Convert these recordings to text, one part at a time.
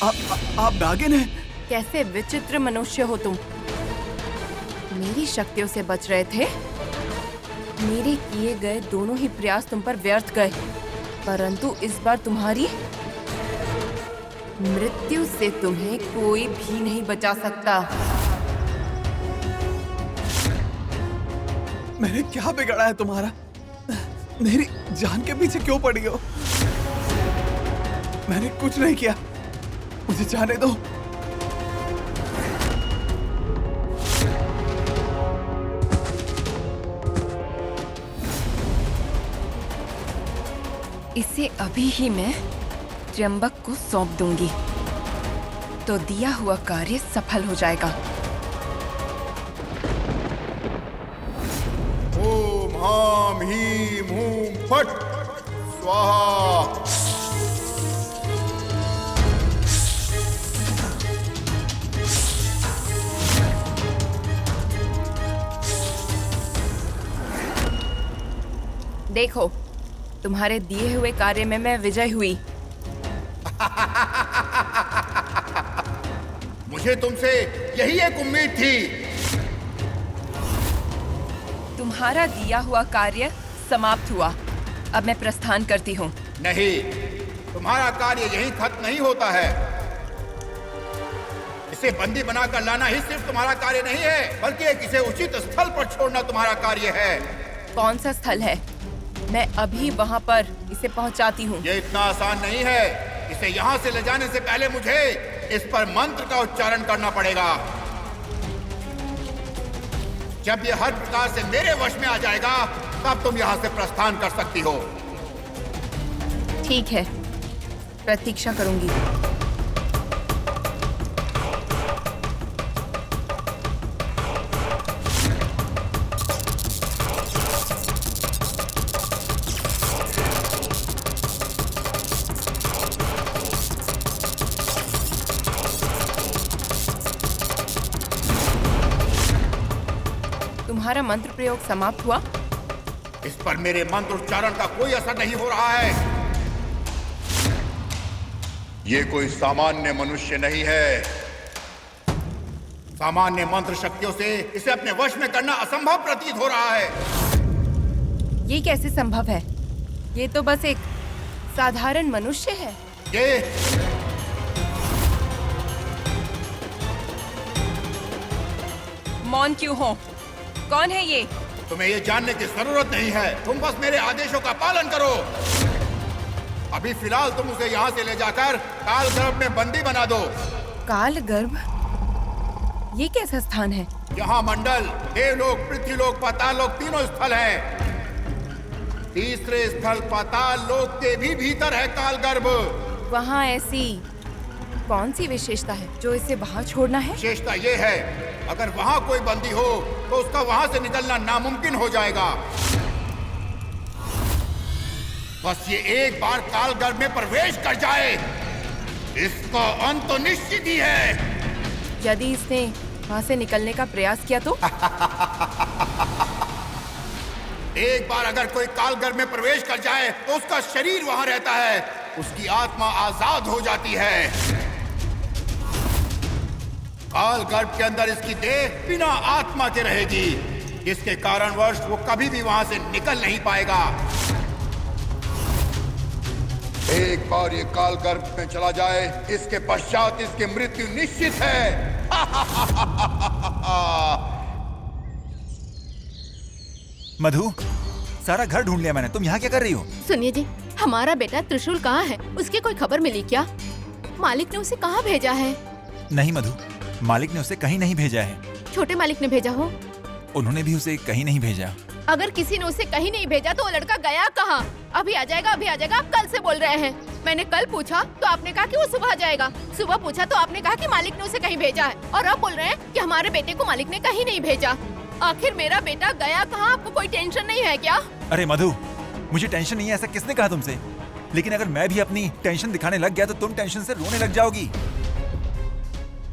आप नागिन हैं? कैसे विचित्र मनुष्य हो तुम। मेरी शक्तियों से बच रहे थे। मेरे किए गए दोनों ही प्रयास तुम पर व्यर्थ गए, परंतु इस बार तुम्हारी मृत्यु से तुम्हें कोई भी नहीं बचा सकता। मैंने क्या बिगाड़ा है तुम्हारा? मेरी जान के पीछे क्यों पड़ी हो? मैंने कुछ नहीं किया, मुझे जाने दो। इसे अभी ही मैं त्र्यंबक को सौंप दूंगी, तो दिया हुआ कार्य सफल हो जाएगा। ओम हाम हीम हूम फट स्वाहा। देखो, तुम्हारे दिए हुए कार्य में मैं विजय हुई। मुझे तुमसे यही एक उम्मीद थी। तुम्हारा दिया हुआ कार्य समाप्त हुआ। अब मैं प्रस्थान करती हूँ। नहीं, तुम्हारा कार्य यही खत्म नहीं होता है। इसे बंदी बनाकर लाना ही सिर्फ तुम्हारा कार्य नहीं है, बल्कि इसे उचित स्थल पर छोड़ना तुम्हारा कार्य है। कौन सा स्थल है? मैं अभी वहाँ पर इसे पहुँचाती हूँ। ये इतना आसान नहीं है। इसे यहाँ से ले जाने से पहले मुझे इस पर मंत्र का उच्चारण करना पड़ेगा। जब ये हर प्रकार से मेरे वश में आ जाएगा, तब तुम यहाँ से प्रस्थान कर सकती हो। ठीक है, प्रतीक्षा करूंगी। तुम्हारा मंत्र प्रयोग समाप्त हुआ। इस पर मेरे मंत्र उच्चारण का कोई असर नहीं हो रहा है। ये कोई सामान्य मनुष्य नहीं है। सामान्य मंत्र शक्तियों से इसे अपने वश में करना असंभव प्रतीत हो रहा है। ये कैसे संभव है? ये तो बस एक साधारण मनुष्य है। ये मौन क्यों हो? कौन है ये? तुम्हें ये जानने की जरूरत नहीं है। तुम बस मेरे आदेशों का पालन करो। अभी फिलहाल तुम उसे यहाँ से ले जाकर काल गर्भ में बंदी बना दो। काल गर्भ? ये कैसा स्थान है? यहाँ मंडल, देवलोक, पृथ्वीलोक, पाताल लोक तीनों स्थल हैं। तीसरे स्थल पाताल लोक के भी भीतर है काल गर्भ। वहाँ ऐसी कौन सी विशेषता है जो इसे वहाँ छोड़ना है? विशेषता ये है, अगर वहाँ कोई बंदी हो तो उसका वहाँ से निकलना नामुमकिन हो जाएगा। बस ये एक बार काल गर्भ में प्रवेश कर जाए, इसका अंत तो निश्चित ही है। यदि इसने वहाँ से निकलने का प्रयास किया तो? एक बार अगर कोई काल गर्भ में प्रवेश कर जाए तो उसका शरीर वहाँ रहता है, उसकी आत्मा आजाद हो जाती है। काल गर्भ के अंदर इसकी देह बिना आत्मा के रहेगी, जिसके कारणवश वो कभी भी वहां से निकल नहीं पाएगा। एक बार ये काल गर्भ में चला जाए, इसके पश्चात इसकी मृत्यु निश्चित है। मधु, सारा घर ढूंढ लिया मैंने। तुम यहाँ क्या कर रही हो? सुनिए जी, हमारा बेटा त्रिशूल कहाँ है? उसकी कोई खबर मिली क्या? मालिक ने उसे कहाँ भेजा है? नहीं मधु, मालिक ने उसे कहीं नहीं भेजा है। छोटे मालिक ने भेजा हो? उन्होंने भी उसे कहीं नहीं भेजा। अगर किसी ने उसे कहीं नहीं भेजा तो वो लड़का गया कहाँ? अभी आ जाएगा, अभी आ जाएगा, आप कल से बोल रहे हैं। मैंने कल पूछा तो आपने कहा कि वो सुबह जाएगा, सुबह पूछा तो आपने कहा कि मालिक ने उसे कहीं भेजा है, और अब बोल रहे हैं कि हमारे बेटे को मालिक ने कहीं नहीं भेजा। आखिर मेरा बेटा गया कहाँ? आपको कोई टेंशन नहीं है क्या? अरे मधु, मुझे टेंशन नहीं है, ऐसा किसने कहा तुमसे? लेकिन अगर मैं भी अपनी टेंशन दिखाने लग गया तो तुम टेंशन से रोने लग जाओगी।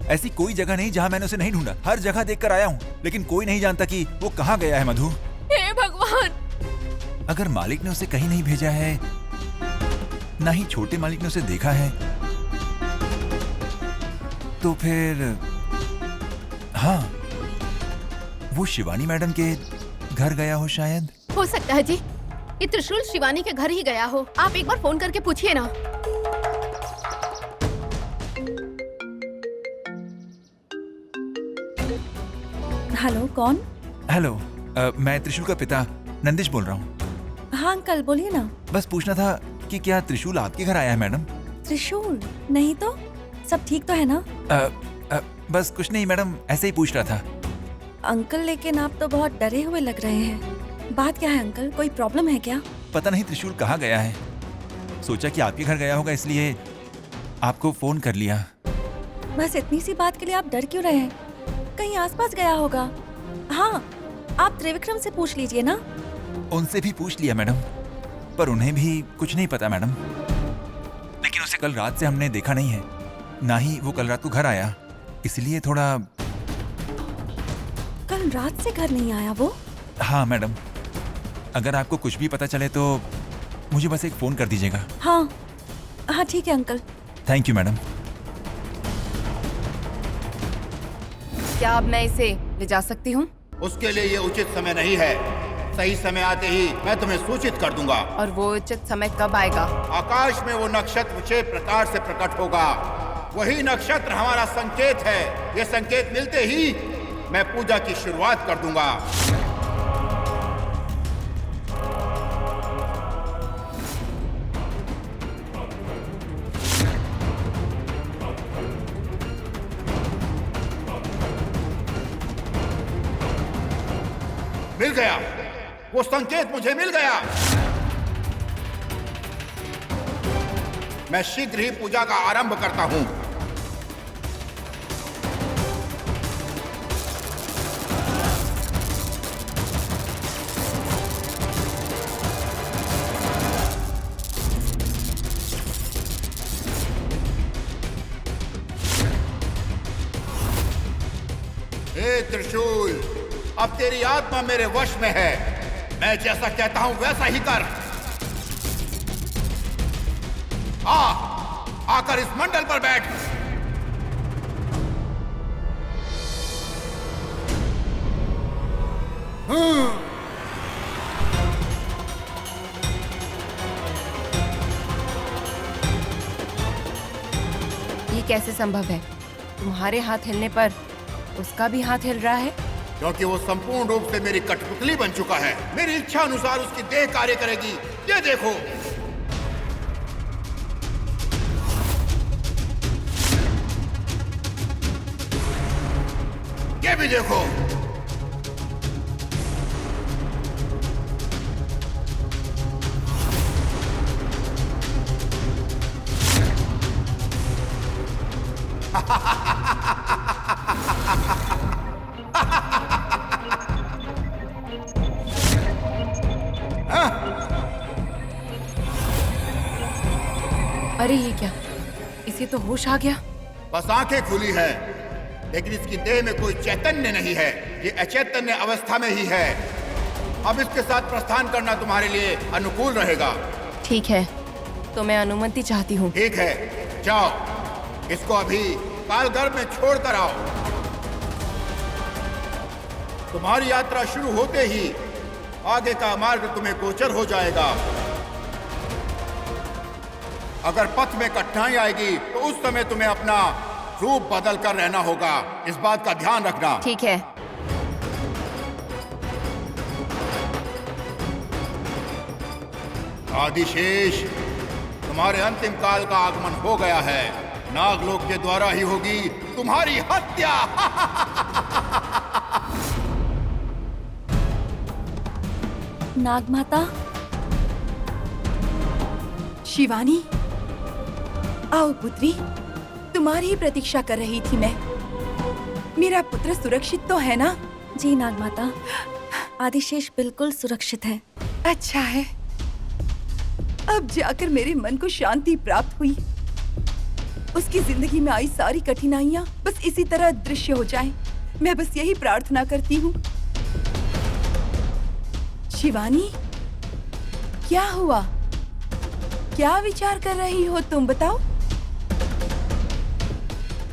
ऐसी कोई जगह नहीं जहाँ मैंने उसे नहीं ढूंढा। हर जगह देखकर आया हूँ, लेकिन कोई नहीं जानता कि वो कहाँ गया है। मधु, हे भगवान! अगर मालिक ने उसे कहीं नहीं भेजा है, ना ही छोटे मालिक ने उसे देखा है, तो फिर हाँ, वो शिवानी मैडम के घर गया हो शायद। हो सकता है जी, ये त्रिशूल शिवानी के घर ही गया हो। आप एक बार फोन करके पूछिए ना। हेलो, कौन? हेलो, मैं त्रिशूल का पिता नंदिश बोल रहा हूँ। हाँ अंकल, बोलिए ना। बस पूछना था कि क्या त्रिशूल आपके घर आया है मैडम? त्रिशूल? नहीं तो, सब ठीक तो है ना? बस कुछ नहीं मैडम, ऐसे ही पूछ रहा था। अंकल, लेकिन आप तो बहुत डरे हुए लग रहे हैं। बात क्या है अंकल, कोई प्रॉब्लम है क्या? पता नहीं त्रिशूल कहाँ गया है। सोचा कि आपके घर गया होगा, इसलिए आपको फोन कर लिया। बस इतनी सी बात के लिए आप डर क्यों रहे हैं? कहीं आसपास गया होगा। हाँ, आप त्रिविक्रम से पूछ लीजिए ना। उनसे भी पूछ लिया मैडम, पर उन्हें भी कुछ नहीं पता मैडम। लेकिन उसे कल रात से हमने देखा नहीं है, ना ही वो कल रात को घर आया, इसलिए थोड़ा। कल रात से घर नहीं आया वो? हाँ मैडम, अगर आपको कुछ भी पता चले तो मुझे बस एक फोन कर दीजिएगा। हाँ हाँ ठीक है अंकल। Thank you madam. क्या अब मैं इसे ले जा सकती हूँ? उसके लिए ये उचित समय नहीं है। सही समय आते ही मैं तुम्हें सूचित कर दूंगा। और वो उचित समय कब आएगा? आकाश में वो नक्षत्र 6 प्रकार से प्रकट होगा। वही नक्षत्र हमारा संकेत है। ये संकेत मिलते ही मैं पूजा की शुरुआत कर दूंगा। मिल गया, वो संकेत मुझे मिल गया। मैं शीघ्र ही पूजा का आरंभ करता हूं। हे त्रिशूल, अब तेरी आत्मा मेरे वश में है। मैं जैसा कहता हूं वैसा ही कर। आकर इस मंडल पर बैठ। ये कैसे संभव है? तुम्हारे हाथ हिलने पर उसका भी हाथ हिल रहा है? क्योंकि वो संपूर्ण रूप से मेरी कठपुतली बन चुका है। मेरी इच्छा अनुसार उसकी देह कार्य करेगी। ये देखो। ये भी देखो। अरे ये क्या? इसे तो होश आ गया। बस आंखें खुली है, लेकिन इसकी देह में कोई चैतन्य नहीं है। ये अचैतन्य अवस्था में ही है। अब इसके साथ प्रस्थान करना तुम्हारे लिए अनुकूल रहेगा। ठीक है, तो मैं अनुमति चाहती हूँ। ठीक है, जाओ। इसको अभी कालगर्भ में छोड़ कर आओ। तुम्हारी यात्रा शुरू होते ही आगे का मार्ग तुम्हें गोचर हो जाएगा। अगर पथ में कठिनाई आएगी तो उस समय तुम्हें अपना रूप बदल कर रहना होगा। इस बात का ध्यान रखना। ठीक है। आदिशेष, तुम्हारे अंतिम काल का आगमन हो गया है। नागलोक के द्वारा ही होगी तुम्हारी हत्या। नागमाता। शिवानी, आओ पुत्री, तुम्हारी ही प्रतीक्षा कर रही थी मैं। मेरा पुत्र सुरक्षित तो है ना? जी नागमाता, आदिशेष बिल्कुल सुरक्षित है। अच्छा है, अब जाकर मेरे मन को शांति प्राप्त हुई। उसकी जिंदगी में आई सारी कठिनाइयां बस इसी तरह दृश्य हो जाएं। मैं बस यही प्रार्थना करती हूँ। शिवानी, क्या हुआ? क्या विचार कर रही हो तुम, बताओ?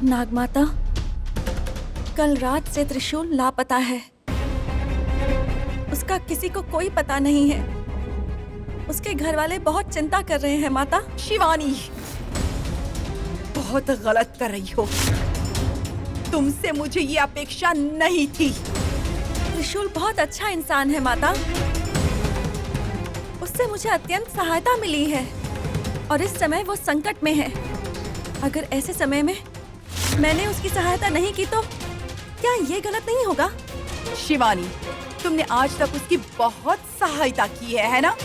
नागमाता, कल रात से त्रिशूल लापता है। उसका किसी को कोई पता नहीं है। उसके घर वाले बहुत चिंता कर रहे हैं माता। शिवानी, बहुत गलत कर रही हो। तुमसे मुझे ये अपेक्षा नहीं थी। त्रिशूल बहुत अच्छा इंसान है माता। उससे मुझे अत्यंत सहायता मिली है और इस समय वो संकट में है। अगर ऐसे समय में मैंने उसकी सहायता नहीं की तो क्या ये गलत नहीं होगा? शिवानी, तुमने आज तक उसकी बहुत सहायता की है ना?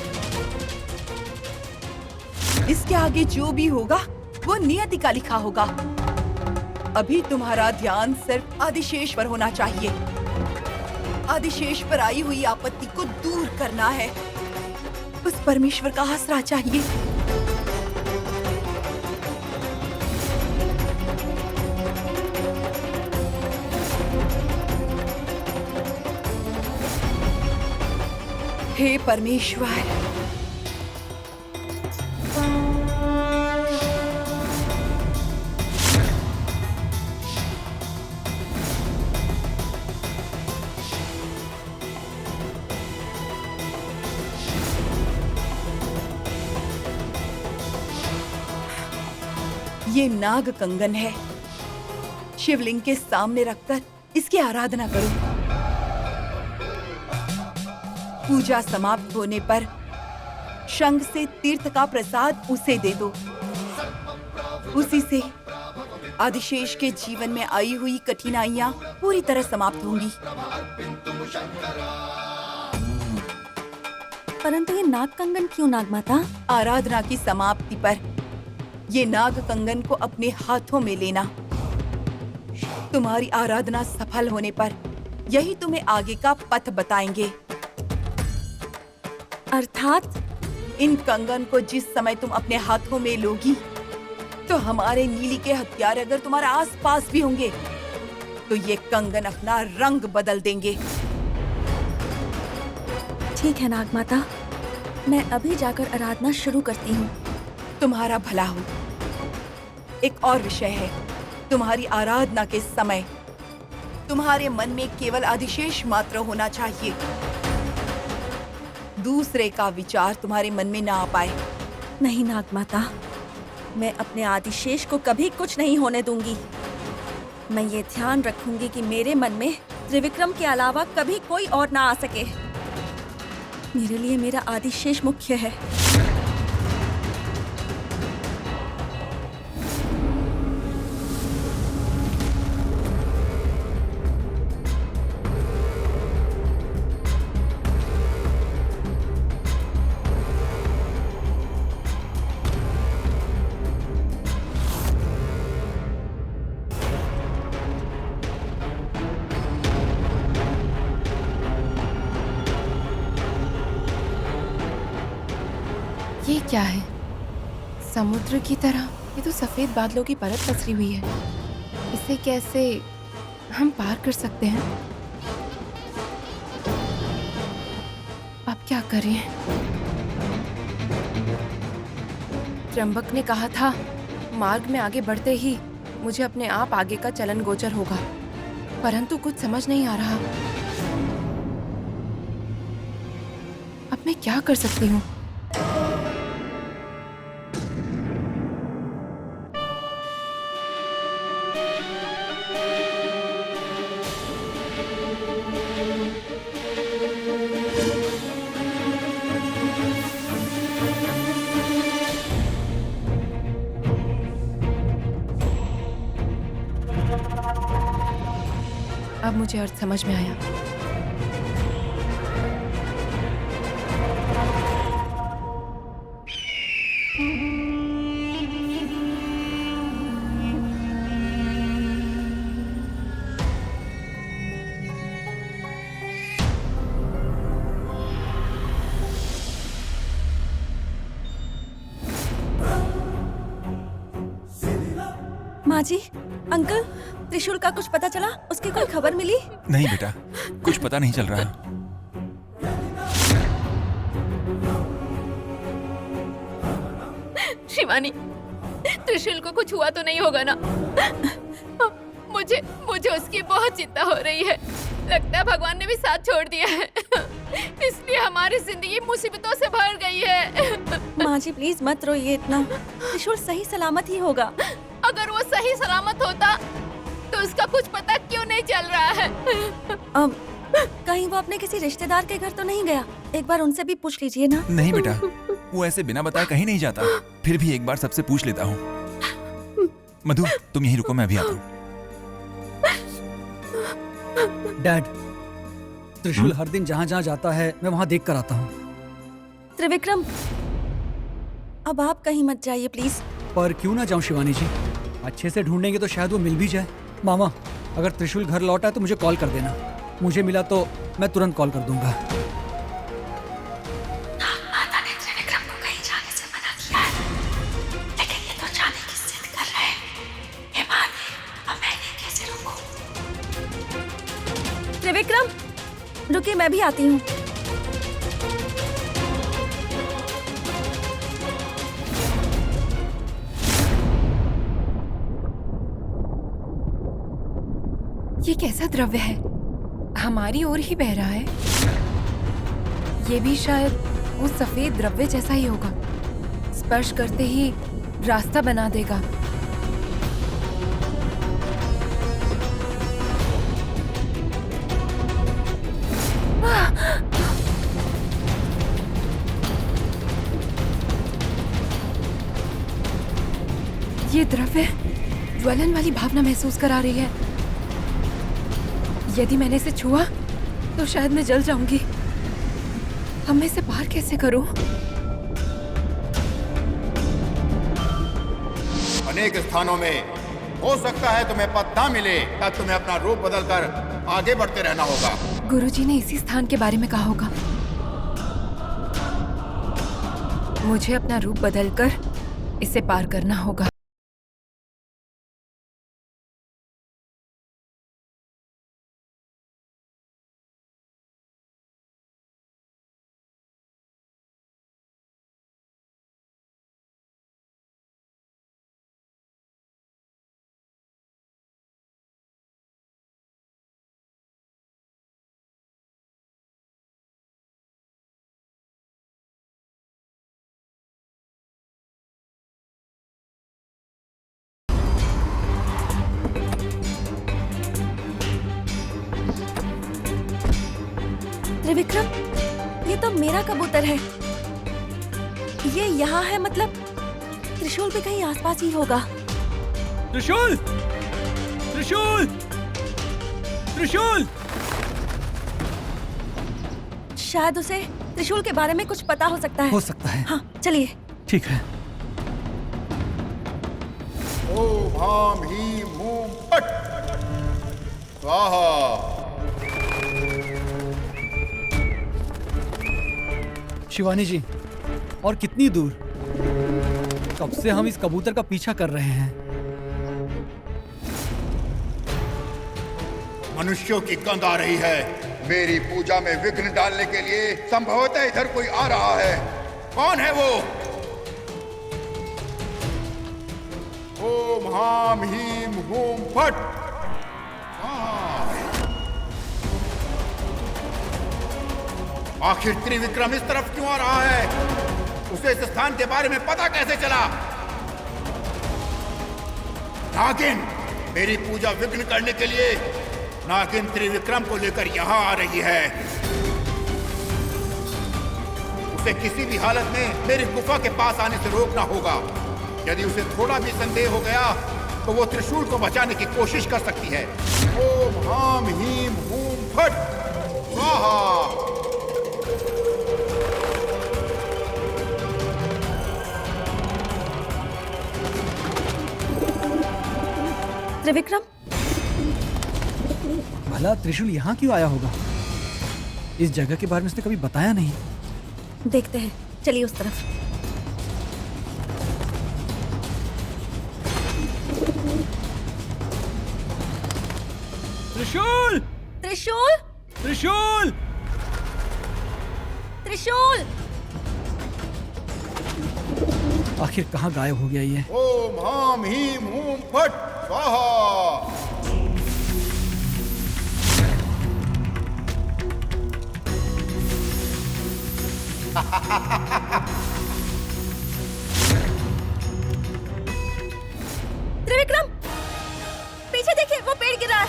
इसके आगे जो भी होगा वो नियति का लिखा होगा। अभी तुम्हारा ध्यान सिर्फ आदिशेष पर होना चाहिए। आदिशेष पर आई हुई आपत्ति को दूर करना है। उस परमेश्वर का आसरा चाहिए। हे परमेश्वर, ये नाग कंगन है। शिवलिंग के सामने रखकर इसकी आराधना करो। पूजा समाप्त होने पर शंख से तीर्थ का प्रसाद उसे दे दो। उसी से आदिशेष के जीवन में आई हुई कठिनाइयां पूरी तरह समाप्त होंगी। परंतु ये नाग कंगन क्यों नागमाता? आराधना की समाप्ति पर ये नाग कंगन को अपने हाथों में लेना। तुम्हारी आराधना सफल होने पर यही तुम्हें आगे का पथ बताएंगे। अर्थात इन कंगन को जिस समय तुम अपने हाथों में लोगी तो हमारे नीली के हथियार अगर तुम्हारे आसपास भी होंगे तो ये कंगन अपना रंग बदल देंगे। ठीक है नागमाता, मैं अभी जाकर आराधना शुरू करती हूँ। तुम्हारा भला हो। एक और विषय है, तुम्हारी आराधना के समय तुम्हारे मन में केवल आदिशेष मात्र होना चाहिए। दूसरे का विचार तुम्हारे मन में ना आ पाए। नहीं नागमाता, मैं अपने आदिशेष को कभी कुछ नहीं होने दूंगी। मैं ये ध्यान रखूंगी कि मेरे मन में त्रिविक्रम के अलावा कभी कोई और ना आ सके। मेरे लिए मेरा आदिशेष मुख्य है। ये क्या है? समुद्र की तरह ये तो सफेद बादलों की परत पसरी हुई है। इसे कैसे हम पार कर सकते हैं? अब क्या करें? त्र्यंबक ने कहा था मार्ग में आगे बढ़ते ही मुझे अपने आप आगे का चलन गोचर होगा, परंतु कुछ समझ नहीं आ रहा। अब मैं क्या कर सकती हूँ? अब मुझे अर्थ समझ में आया। माँ जी, अंकल, त्रिशूल का कुछ पता चला? उसकी कोई खबर मिली? नहीं बेटा, कुछ पता नहीं चल रहा। शिवानी, त्रिशूल को कुछ हुआ तो नहीं होगा ना? मुझे मुझे उसकी बहुत चिंता हो रही है। लगता है भगवान ने भी साथ छोड़ दिया है। इसलिए हमारी जिंदगी मुसीबतों से भर गई है। माँ जी प्लीज मत रोइए इतना, त्रिशूल सही सलामत ही होगा। अगर वो सही सलामत होता तो उसका कुछ पता क्यों नहीं चल रहा है? अब कहीं वो अपने किसी रिश्तेदार के घर तो नहीं गया? एक बार उनसे भी पूछ लीजिए ना। नहीं बेटा, वो ऐसे बिना बताए कहीं नहीं जाता। फिर भी एक बार सबसे पूछ लेता हूँ। मधु तुम यहीं रुको, मैं अभी आता हूँ। डैड, त्रिशूल हर दिन जहाँ जहाँ जाता है मैं वहाँ देख कर आता हूँ। त्रिविक्रम, अब आप कहीं मत जाइए प्लीज। पर क्यों ना जाऊँ शिवानी जी, अच्छे से ढूंढेंगे तो शायद वो मिल भी जाए। मामा, अगर त्रिशूल घर लौटा तो मुझे कॉल कर देना। मुझे मिला तो मैं तुरंत कॉल कर दूंगा। माता ने त्रिविक्रम को कहीं जाने से मना किया है, लेकिन ये तो जाने की जिद कर रहे हैं। हे माँ, अब मैं इन्हें कैसे रोकूं? त्रिविक्रम रुकिए, मैं भी आती हूँ। ये कैसा द्रव्य है? हमारी ओर ही बह रहा है। ये भी शायद वो सफेद द्रव्य जैसा ही होगा। स्पर्श करते ही रास्ता बना देगा। ये द्रव्य ज्वलन वाली भावना महसूस करा रही है। यदि मैंने इसे छुआ तो शायद मैं जल जाऊंगी। अब मैं इसे पार कैसे करूं? अनेक स्थानों में हो सकता है तुम्हें पथ ना मिले, तब तुम्हें अपना रूप बदलकर आगे बढ़ते रहना होगा। गुरुजी ने इसी स्थान के बारे में कहा होगा। मुझे अपना रूप बदलकर इसे पार करना होगा। त्रिविक्रम, ये तो मेरा कबूतर है। ये यहाँ है, मतलब त्रिशूल भी कहीं आसपास ही होगा। त्रिशूल! त्रिशूल! त्रिशूल! शायद उसे त्रिशूल के बारे में कुछ पता हो सकता है। हो सकता है। हाँ चलिए। ठीक है। ओम हाम हीम हूम फट स्वाहा। शिवानी जी, और कितनी दूर? कब से हम इस कबूतर का पीछा कर रहे हैं। मनुष्यों की गंध आ रही है। मेरी पूजा में विघ्न डालने के लिए संभवतः इधर कोई आ रहा है। कौन है वो? ओम हाम हीम हूम फट। आखिर त्रिविक्रम इस तरफ क्यों आ रहा है? उसे इस स्थान के बारे में पता कैसे चला? नागिन मेरी पूजा विघ्न करने के लिए नागिन त्रिविक्रम को लेकर यहाँ आ रही है। उसे किसी भी हालत में मेरी गुफा के पास आने से रोकना होगा। यदि उसे थोड़ा भी संदेह हो गया तो वो त्रिशूल को बचाने की कोशिश कर सकती है। ओम हाम हीम हूम फट स्वाहा। त्रिविक्रम, भला त्रिशूल यहाँ क्यों आया होगा? इस जगह के बारे में उसने कभी बताया नहीं। देखते हैं, चलिए उस तरफ। त्रिशूल! त्रिशूल! त्रिशूल! त्रिशूल! आखिर कहाँ गायब हो गया ये? ओम हाम हीम हूम फट स्वाहा। त्रिविक्रम, पीछे देखिए, वो पेड़ गिरा है।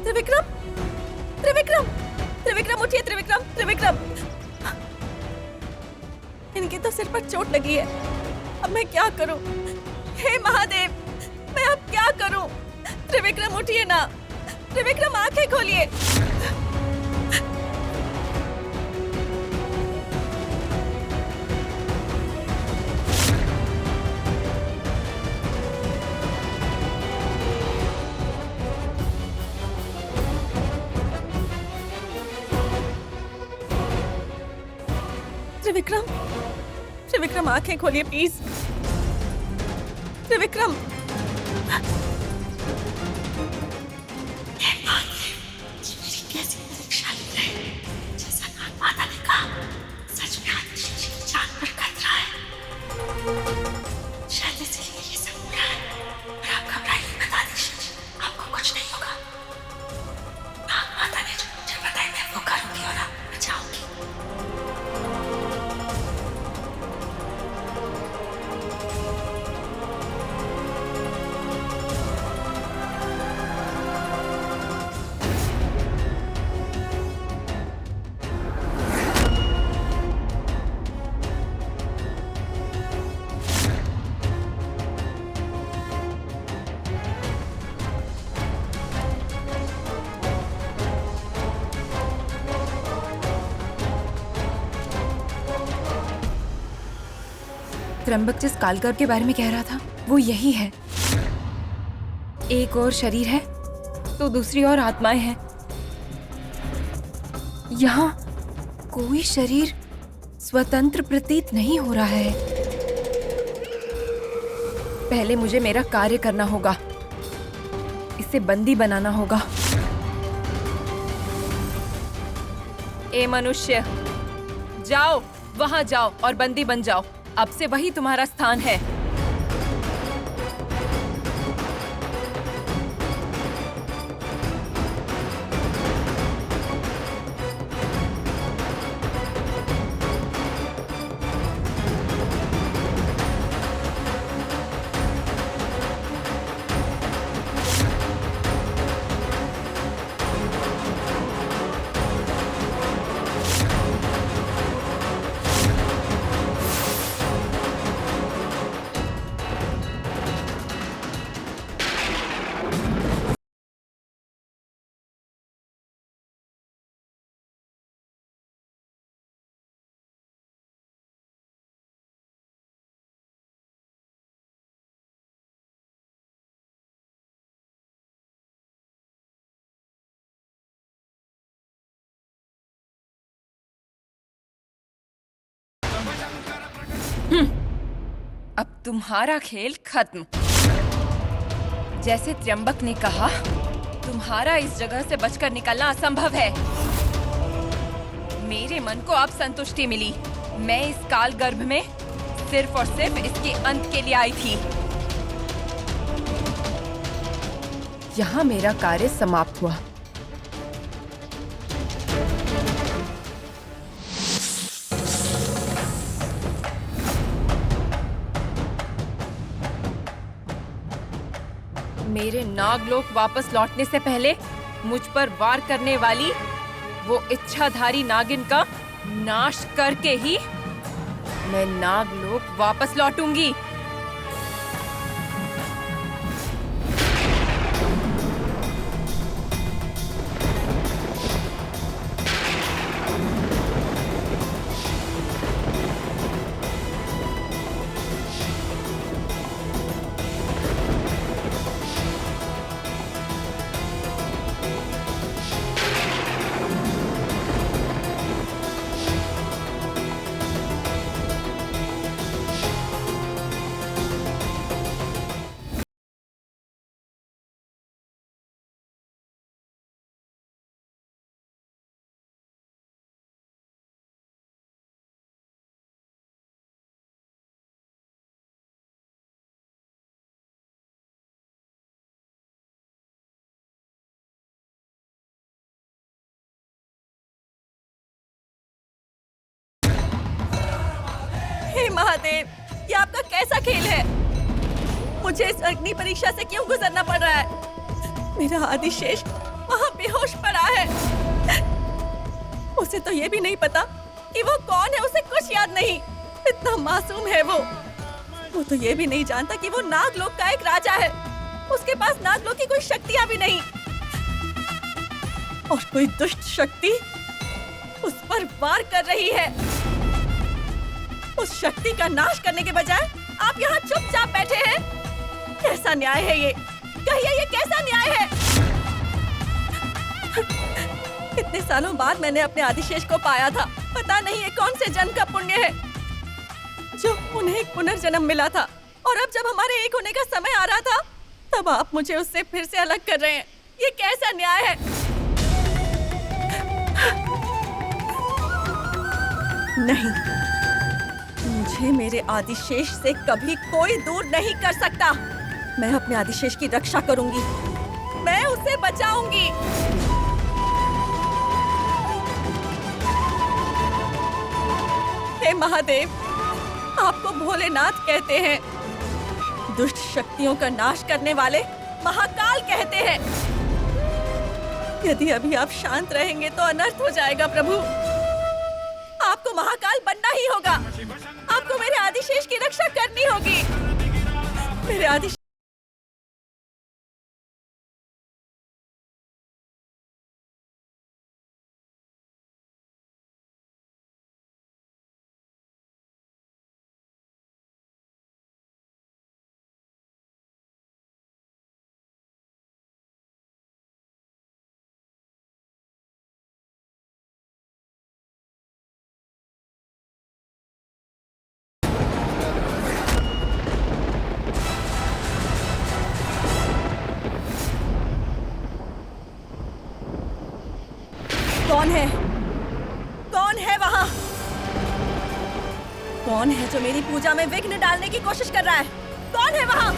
त्रिविक्रम, त्रिविक्रम, त्रिविक्रम उठिए, त्रिविक्रम, त्रिविक्रम। इनके तो सिर पर चोट लगी है। अब मैं क्या करूं? हे महादेव, मैं अब क्या करूं? त्रिविक्रम उठिए ना, त्रिविक्रम आंखें खोलिए। त्रिविक्रम, त्रिविक्रम आंखें खोलिए प्लीज। त्रिविक्रम, कैसी परीक्षा ले रहे हैं? जैसा नागमाता ने कहा, सच में आदिशेष की जान पर खतरा है। शायद इसलिए ये सब हो रहा है। पर आप घबराइए मत आदिशेष, आपको कुछ नहीं होगा। नागमाता ने जो मुझे बताया मैं वो करूंगी और आप बचाऊंगी। त्र्यंबक जिस कालकर के बारे में कह रहा था वो यही है। एक और शरीर है तो दूसरी और आत्माएं हैं। यहाँ कोई शरीर स्वतंत्र प्रतीत नहीं हो रहा है। पहले मुझे मेरा कार्य करना होगा, इसे बंदी बनाना होगा। ए मनुष्य, जाओ, वहां जाओ और बंदी बन जाओ। अब से वही तुम्हारा स्थान है। अब तुम्हारा खेल खत्म। जैसे त्र्यंबक ने कहा, तुम्हारा इस जगह से बचकर निकलना असंभव है। मेरे मन को अब संतुष्टि मिली। मैं इस काल गर्भ में सिर्फ और सिर्फ इसके अंत के लिए आई थी। यहाँ मेरा कार्य समाप्त हुआ। मेरे नागलोक वापस लौटने से पहले मुझ पर वार करने वाली वो इच्छाधारी नागिन का नाश करके ही मैं नागलोक वापस लौटूंगी। महादेव, ये आपका कैसा खेल है? मुझे इस अग्नि परीक्षा से क्यों गुजरना पड़ रहा है? मेरा आदिशेष वहाँ बेहोश पड़ा है। उसे तो ये भी नहीं पता कि वो कौन है, उसे कुछ याद नहीं। इतना मासूम है वो तो ये भी नहीं जानता कि वो नागलोक का एक राजा है। उसके पास नागलोक की कोई शक्तियां भी नहीं, और कोई दुष्ट शक्ति उस पर वार कर रही है। उस शक्ति का नाश करने के बजाय आप यहाँ चुपचाप बैठे हैं। कैसा न्याय है ये? कहिए, ये कैसा न्याय है? इतने सालों बाद मैंने अपने आदिशेष को पाया था। पता नहीं ये कौन से जन्म का पुण्य है जो उन्हें एक पुनर्जन्म मिला था, और अब जब हमारे एक होने का समय आ रहा था तब आप मुझे उससे फिर से अलग कर रहे हैं। ये कैसा न्याय है? नहीं, मुझे मेरे आदिशेष से कभी कोई दूर नहीं कर सकता। मैं अपने आदिशेष की रक्षा करूंगी, मैं उसे बचाऊंगी। हे महादेव, आपको भोलेनाथ कहते हैं, दुष्ट शक्तियों का नाश करने वाले महाकाल कहते हैं। यदि अभी आप शांत रहेंगे तो अनर्थ हो जाएगा प्रभु। आपको महाकाल बनना ही होगा। आपको मेरे आदिशेष की रक्षा करनी होगी। मेरे आदिशेष कौन है? कौन है वहाँ? कौन है जो मेरी पूजा में विघ्न डालने की कोशिश कर रहा है? कौन है वहाँ?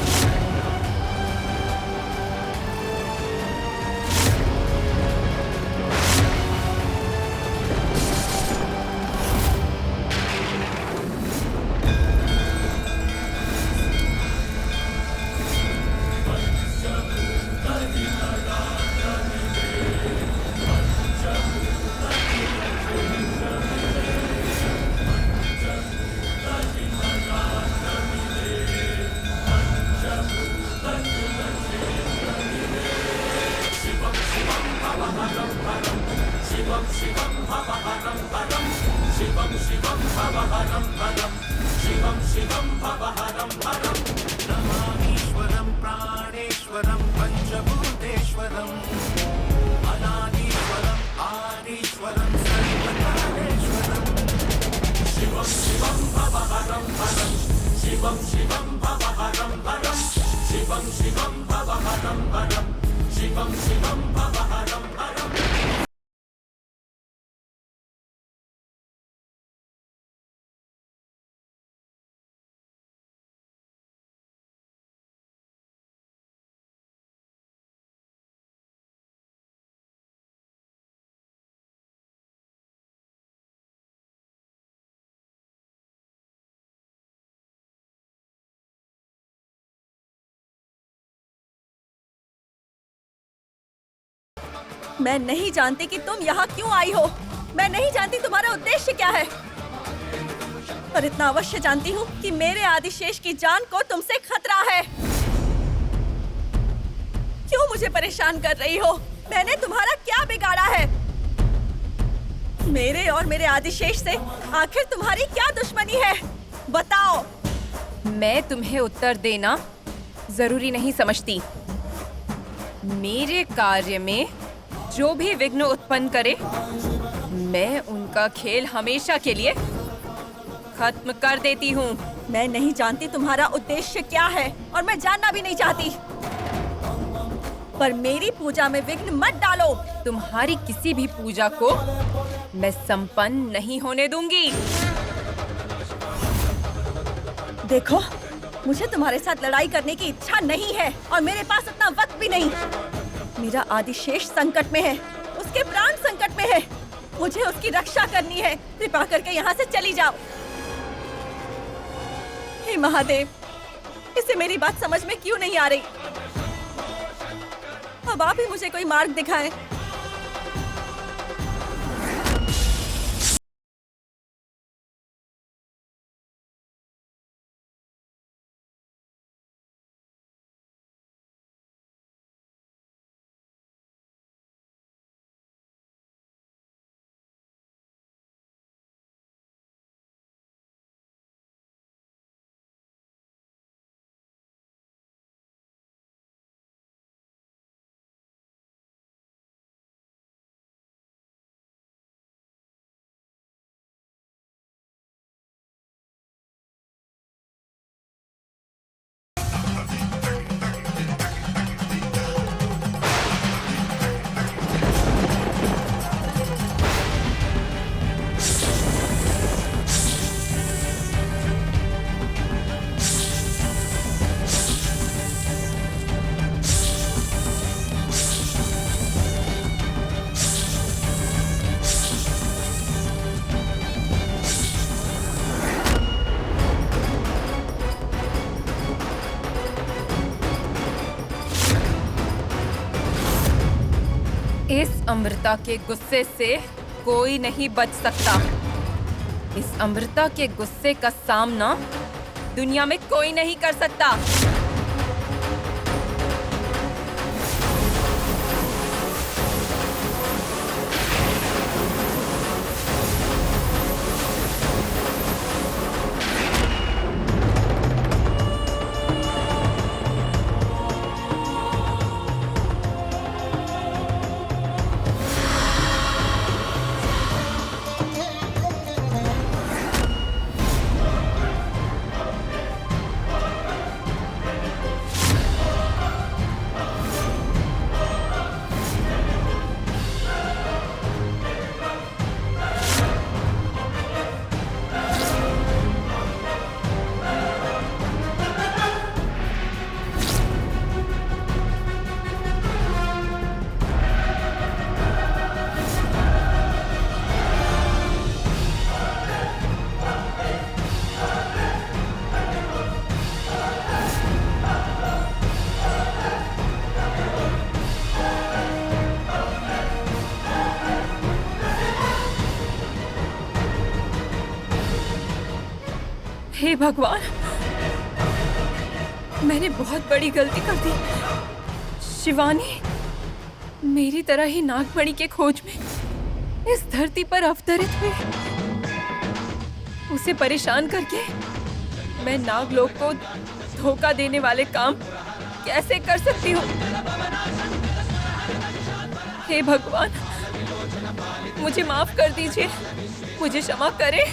मैं नहीं जानती कि तुम यहाँ क्यों आई हो। मैं नहीं जानती तुम्हारा उद्देश्य क्या है, पर इतना अवश्य जानती हूँ कि मेरे आदिशेष की जान को तुमसे खतरा है। क्यों मुझे परेशान कर रही हो? मैंने तुम्हारा क्या बिगाड़ा है? मेरे और मेरे आदिशेष से आखिर तुम्हारी क्या दुश्मनी है? बताओ। मैं तुम्हें उत्तर देना जरूरी नहीं समझती। मेरे कार्य में जो भी विघ्न उत्पन्न करे, मैं उनका खेल हमेशा के लिए खत्म कर देती हूँ। मैं नहीं जानती तुम्हारा उद्देश्य क्या है, और मैं जानना भी नहीं चाहती, पर मेरी पूजा में विघ्न मत डालो। तुम्हारी किसी भी पूजा को मैं संपन्न नहीं होने दूंगी। देखो, मुझे तुम्हारे साथ लड़ाई करने की इच्छा नहीं है, और मेरे पास इतना वक्त भी नहीं। मेरा आदिशेष संकट में है, उसके प्राण संकट में है। मुझे उसकी रक्षा करनी है। कृपा करके यहाँ से चली जाओ। हे महादेव, इसे मेरी बात समझ में क्यों नहीं आ रही? अब आप ही मुझे कोई मार्ग दिखाएं। इस अमृता के गुस्से से कोई नहीं बच सकता। इस अमृता के गुस्से का सामना दुनिया में कोई नहीं कर सकता। हे भगवान, मैंने बहुत बड़ी गलती कर दी। शिवानी मेरी तरह ही नागमणि के खोज में इस धरती पर अवतरित हुई। उसे परेशान करके मैं नागलोक को धोखा देने वाले काम कैसे कर सकती हूँ? हे भगवान, मुझे माफ कर दीजिए, मुझे क्षमा करें।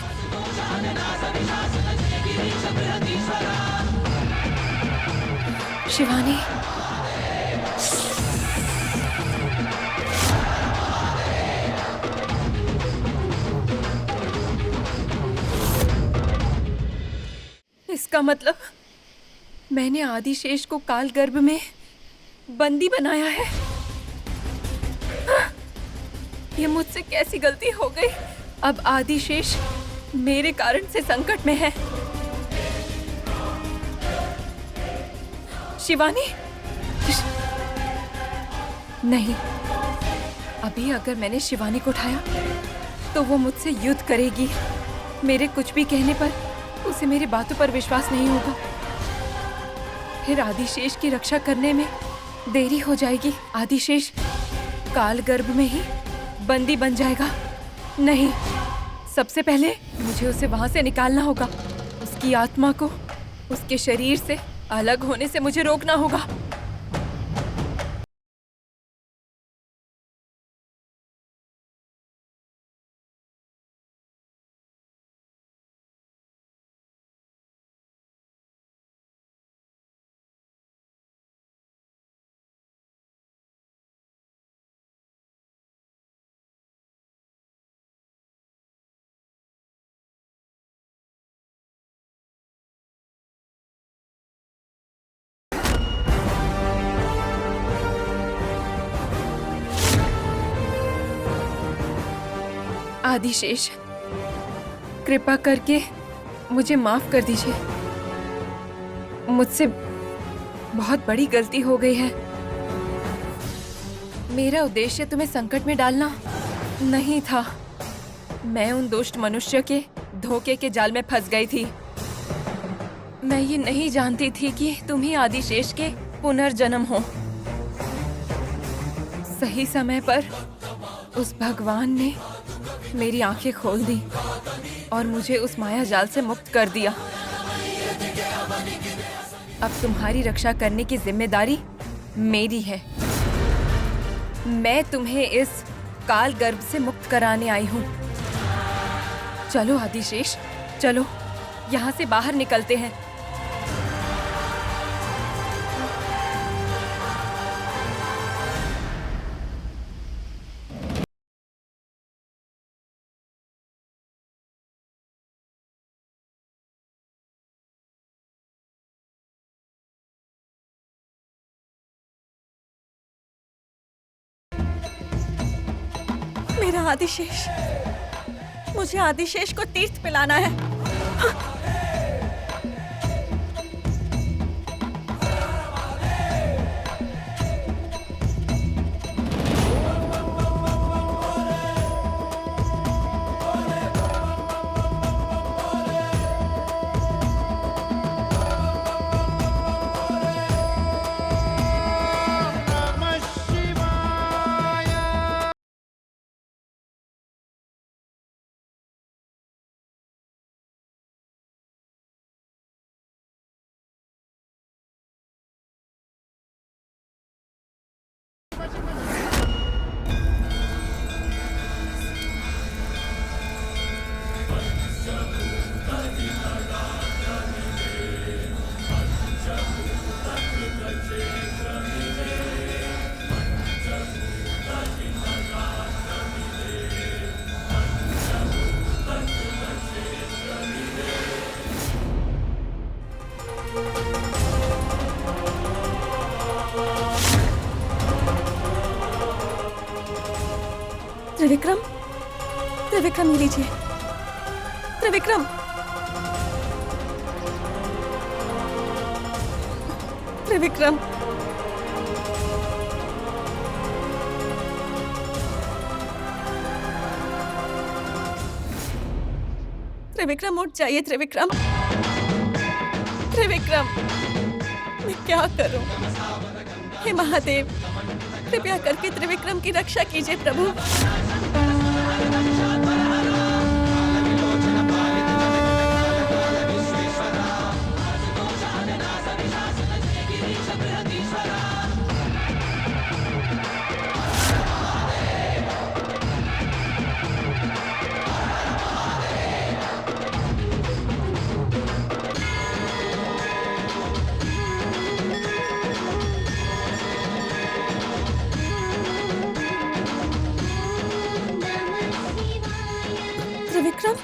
शिवानी, इसका मतलब मैंने आदिशेष को कालगर्भ में बंदी बनाया है। ये मुझसे कैसी गलती हो गई? अब आदिशेष मेरे कारण से संकट में है। शिवानी, नहीं, अभी अगर मैंने शिवानी को उठाया तो वो मुझसे युद्ध करेगी। मेरे कुछ भी कहने पर उसे मेरी बातों पर विश्वास नहीं होगा। फिर आदिशेष की रक्षा करने में देरी हो जाएगी। आदिशेष कालगर्भ में ही बंदी बन जाएगा। नहीं, सबसे पहले मुझे उसे वहां से निकालना होगा। उसकी आत्मा को उसके शरीर से अलग होने से मुझे रोकना होगा। आदिशेष, कृपा करके मुझे माफ कर दीजिए। मुझसे बहुत बड़ी गलती हो गई है। मेरा उद्देश्य तुम्हें संकट में डालना नहीं था। मैं उन दुष्ट मनुष्य के धोखे के जाल में फंस गई थी। मैं ये नहीं जानती थी कि तुम ही आदिशेष के पुनर्जन्म हो। सही समय पर उस भगवान ने मेरी आंखें खोल दी और मुझे उस माया जाल से मुक्त कर दिया। अब तुम्हारी रक्षा करने की जिम्मेदारी मेरी है। मैं तुम्हें इस काल गर्भ से मुक्त कराने आई हूँ। चलो आदिशेष, चलो यहाँ से बाहर निकलते हैं। मेरा आदिशेष, मुझे आदिशेष को तीर्थ पिलाना है। त्रिविक्रम, त्रिविक्रम ये लीजिए। त्रिविक्रम, त्रिविक्रम, त्रिविक्रम उठ जाइए। त्रिविक्रम, त्रिविक्रम, मैं क्या करूं? हे महादेव, कृपया करके त्रिविक्रम की रक्षा कीजिए प्रभु। त्रिविक्रम,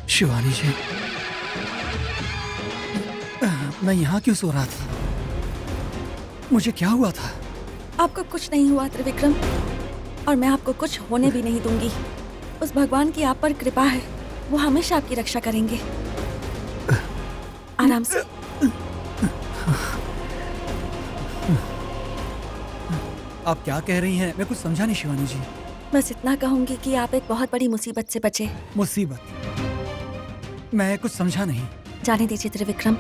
शिवानी जी, मैं यहाँ क्यों सो रहा था? मुझे क्या हुआ था? आपको कुछ नहीं हुआ त्रिविक्रम, और मैं आपको कुछ होने भी नहीं दूंगी। उस भगवान की आप पर कृपा है, वो हमेशा आपकी रक्षा करेंगे। आराम से। आप क्या कह रही हैं? मैं कुछ समझा नहीं शिवानी जी। बस इतना कहूंगी कि आप एक बहुत बड़ी मुसीबत से बचे। मुसीबत? मैं कुछ समझा नहीं। जाने दीजिए त्रिविक्रम,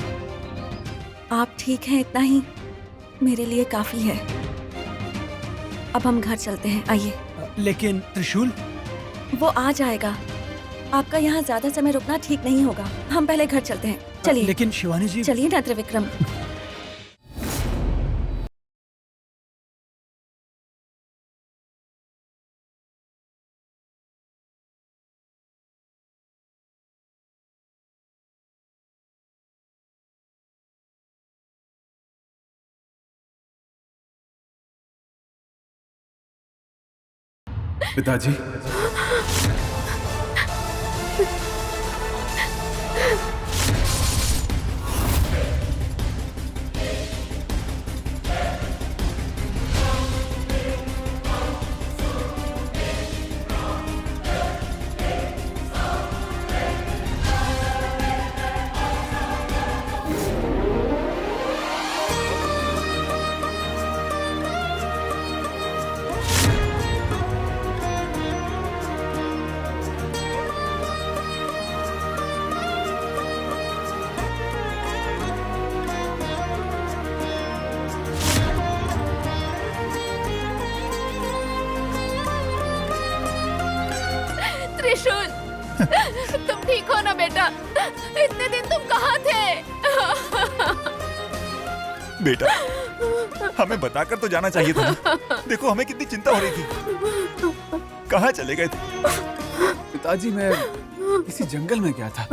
आप ठीक हैं इतना ही मेरे लिए काफी है। अब हम घर चलते हैं, आइए। लेकिन त्रिशूल? वो आ जाएगा। आपका यहाँ ज्यादा समय रुकना ठीक नहीं होगा। हम पहले घर चलते हैं, चलिए। लेकिन शिवानी जी, चलिए ना त्रिविक्रम। पिताजी, इतने दिन तुम कहाँ थे? बेटा, हमें बताकर तो जाना चाहिए था ना। देखो हमें कितनी चिंता हो रही थी। कहाँ चले गए थे? पिताजी, मैं किसी जंगल में गया था।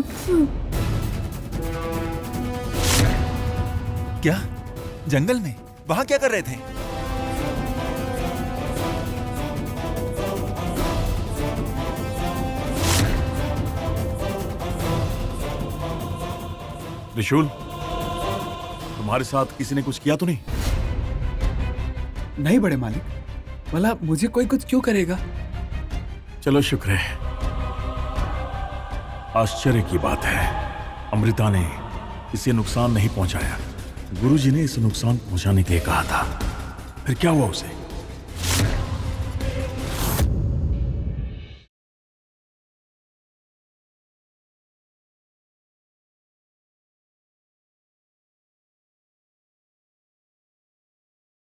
क्या? जंगल में? वहां क्या कर रहे थे? त्रिशूल, तुम्हारे साथ किसी ने कुछ किया तो नहीं? नहीं बड़े मालिक, भला मुझे कोई कुछ क्यों करेगा? चलो शुक्र है। आश्चर्य की बात है, अमृता ने इसे नुकसान नहीं पहुंचाया। गुरुजी ने इसे नुकसान पहुंचाने के लिए कहा था। फिर क्या हुआ उसे?